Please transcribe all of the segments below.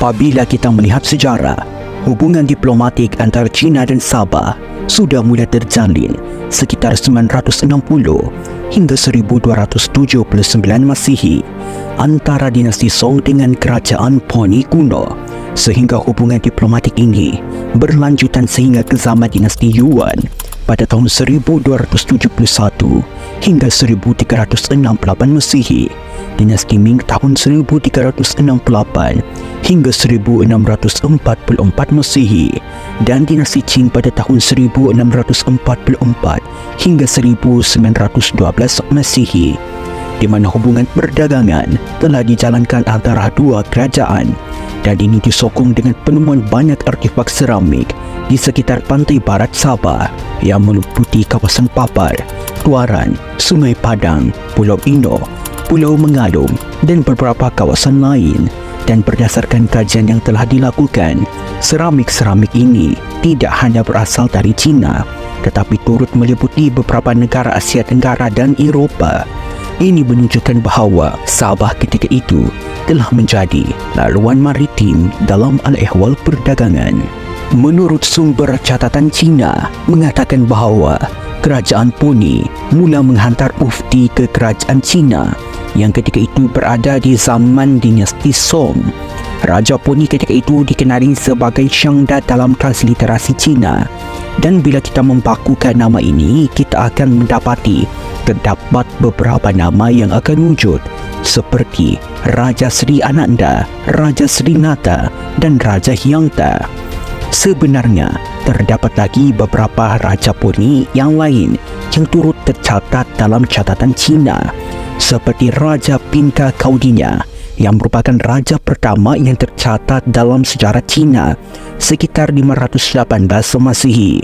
Apabila kita melihat sejarah, hubungan diplomatik antara China dan Sabah sudah mula terjalin sekitar 960 hingga 1279 Masihi antara dinasti Song dengan kerajaan Poni kuno, sehingga hubungan diplomatik ini berlanjutan sehingga ke zaman dinasti Yuan pada tahun 1271 hingga 1368 Masihi, dinasti Ming tahun 1368 hingga 1644 Masihi, dan dinasti Qing pada tahun 1644 hingga 1912 Masihi, di mana hubungan perdagangan telah dijalankan antara dua kerajaan, dan ini disokong dengan penemuan banyak artefak seramik di sekitar pantai barat Sabah yang meliputi kawasan Papar, Tuaran, Sungai Padang, Pulau Ino, Pulau Mengalung dan beberapa kawasan lain. Dan berdasarkan kajian yang telah dilakukan, seramik-seramik ini tidak hanya berasal dari China, tetapi turut meliputi beberapa negara Asia Tenggara dan Eropah. Ini menunjukkan bahawa Sabah ketika itu telah menjadi laluan maritim dalam al-ehwal perdagangan. Menurut sumber catatan China mengatakan bahawa kerajaan Poni mula menghantar ufti ke kerajaan China yang ketika itu berada di zaman dinasti Song. Raja Poni ketika itu dikenali sebagai Shangda dalam transliterasi Cina, dan bila kita membakukan nama ini, kita akan mendapati terdapat beberapa nama yang akan wujud seperti Raja Sri Ananda, Raja Sri Nata dan Raja Hyangta. Sebenarnya terdapat lagi beberapa Raja Poni yang lain yang turut tercatat dalam catatan Cina, seperti Raja Pinka Kaudinya yang merupakan raja pertama yang tercatat dalam sejarah Cina sekitar 518 Masihi,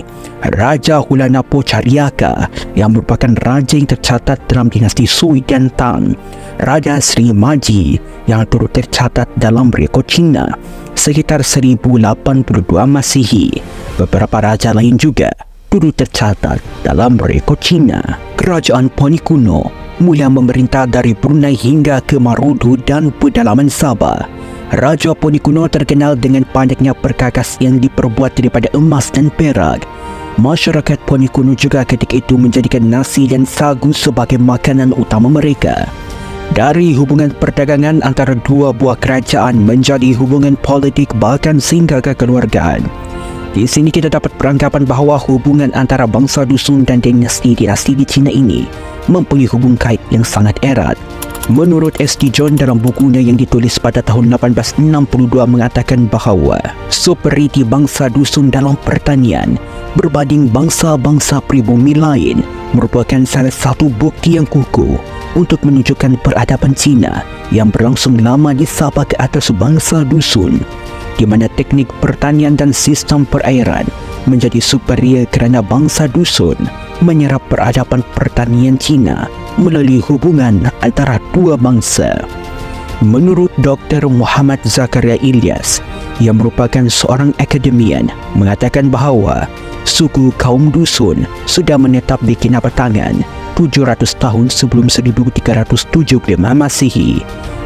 Raja Hulanapo Caryaka yang merupakan raja yang tercatat dalam dinasti Sui dan Tang, Raja Sri Maji yang turut tercatat dalam rekod Cina sekitar 1082 Masihi. Beberapa raja lain juga turut tercatat dalam rekod Cina. Kerajaan Poni kuno mula memerintah dari Brunei hingga ke Marudu dan pedalaman Sabah. Raja Poni kuno terkenal dengan banyaknya perkakas yang diperbuat daripada emas dan perak. Masyarakat Poni kuno juga ketika itu menjadikan nasi dan sagu sebagai makanan utama mereka. Dari hubungan perdagangan antara dua buah kerajaan menjadi hubungan politik bahkan sehingga kekeluargaan. Di sini kita dapat beranggapan bahawa hubungan antara bangsa dusun dan dinasti-dinasti di China ini mempunyai hubung kait yang sangat erat. Menurut S.T. John dalam bukunya yang ditulis pada tahun 1862 mengatakan bahawa superioriti bangsa dusun dalam pertanian berbanding bangsa-bangsa pribumi lain merupakan salah satu bukti yang kukuh untuk menunjukkan peradaban Cina yang berlangsung lama di Sabah ke atas bangsa dusun, di mana teknik pertanian dan sistem perairan menjadi superior kerana bangsa dusun menyerap peradaban pertanian Cina melalui hubungan antara dua bangsa. Menurut Dr. Muhammad Zakaria Ilyas yang merupakan seorang akademian mengatakan bahawa suku kaum dusun sudah menetap di Kinabatangan 700 tahun sebelum 1375 Masihi.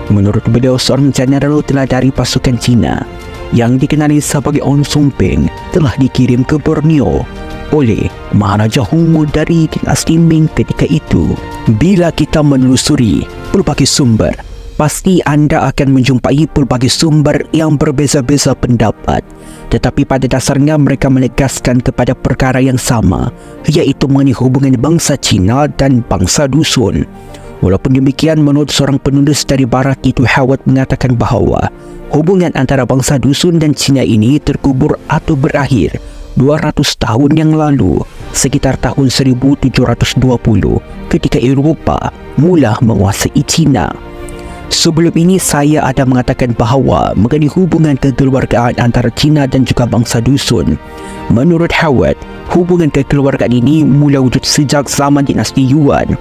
Menurut beliau, seorang jeneral teladari pasukan Cina yang dikenali sebagai On Sung Peng telah dikirim ke Borneo oleh Maharaja Hongmu dari dinasti Ming ketika itu. Bila kita menelusuri pelbagai sumber, pasti anda akan menjumpai pelbagai sumber yang berbeza-beza pendapat, tetapi pada dasarnya mereka menegaskan kepada perkara yang sama, iaitu mengenai hubungan bangsa Cina dan bangsa dusun. Walaupun demikian, menurut seorang penulis dari barat itu Howard mengatakan bahawa hubungan antara bangsa dusun dan Cina ini terkubur atau berakhir 200 tahun yang lalu, sekitar tahun 1720 ketika Eropah mula menguasai Cina. Sebelum ini saya ada mengatakan bahawa mengenai hubungan kekeluargaan antara Cina dan juga bangsa dusun. Menurut Howard, hubungan kekeluargaan ini mula wujud sejak zaman dinasti Yuan.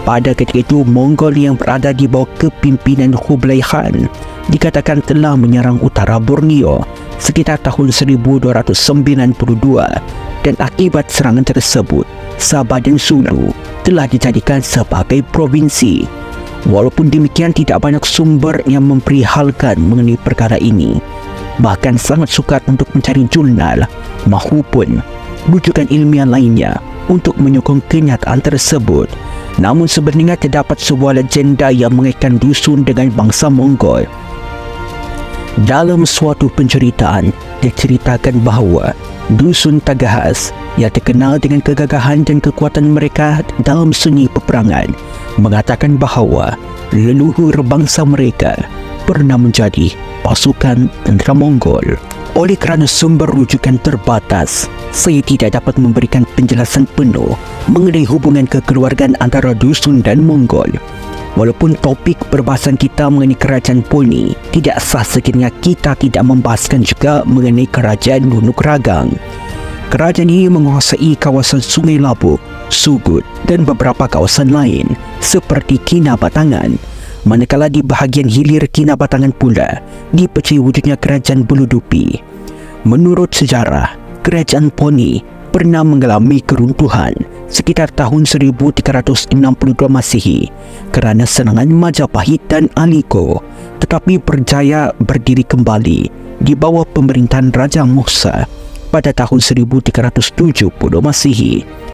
Pada ketika itu, Mongol yang berada di bawah kepimpinan Kublai Khan dikatakan telah menyerang utara Borneo sekitar tahun 1292, dan akibat serangan tersebut, Sabah dan Sulu telah dijadikan sebagai provinsi. Walaupun demikian, tidak banyak sumber yang memperihalkan mengenai perkara ini. bahkan sangat sukar untuk mencari jurnal mahupun rujukan ilmiah lainnya untuk menyokong kenyataan tersebut. Namun sebenarnya terdapat sebuah legenda yang mengaitkan dusun dengan bangsa Mongol. Dalam suatu penceritaan, diceritakan bahawa dusun Tagahas yang terkenal dengan kegagahan dan kekuatan mereka dalam seni peperangan mengatakan bahawa leluhur bangsa mereka pernah menjadi pasukan tentera Mongol. Oleh kerana sumber rujukan terbatas, saya tidak dapat memberikan penjelasan penuh mengenai hubungan kekeluargaan antara dusun dan Mongol. Walaupun topik perbahasan kita mengenai kerajaan Poni tidak sah sekiranya kita tidak membahaskan juga mengenai kerajaan Nunuk Ragang. Kerajaan ini menguasai kawasan Sungai Labuk, Sugut dan beberapa kawasan lain seperti Kinabatangan. Manakala di bahagian hilir Kinabatangan pula dipercayai wujudnya kerajaan Buludupi. Menurut sejarah, kerajaan Poni pernah mengalami keruntuhan sekitar tahun 1362 Masihi kerana serangan Majapahit dan Aliko, tetapi berjaya berdiri kembali di bawah pemerintahan Raja Musa pada tahun 1370 Masihi.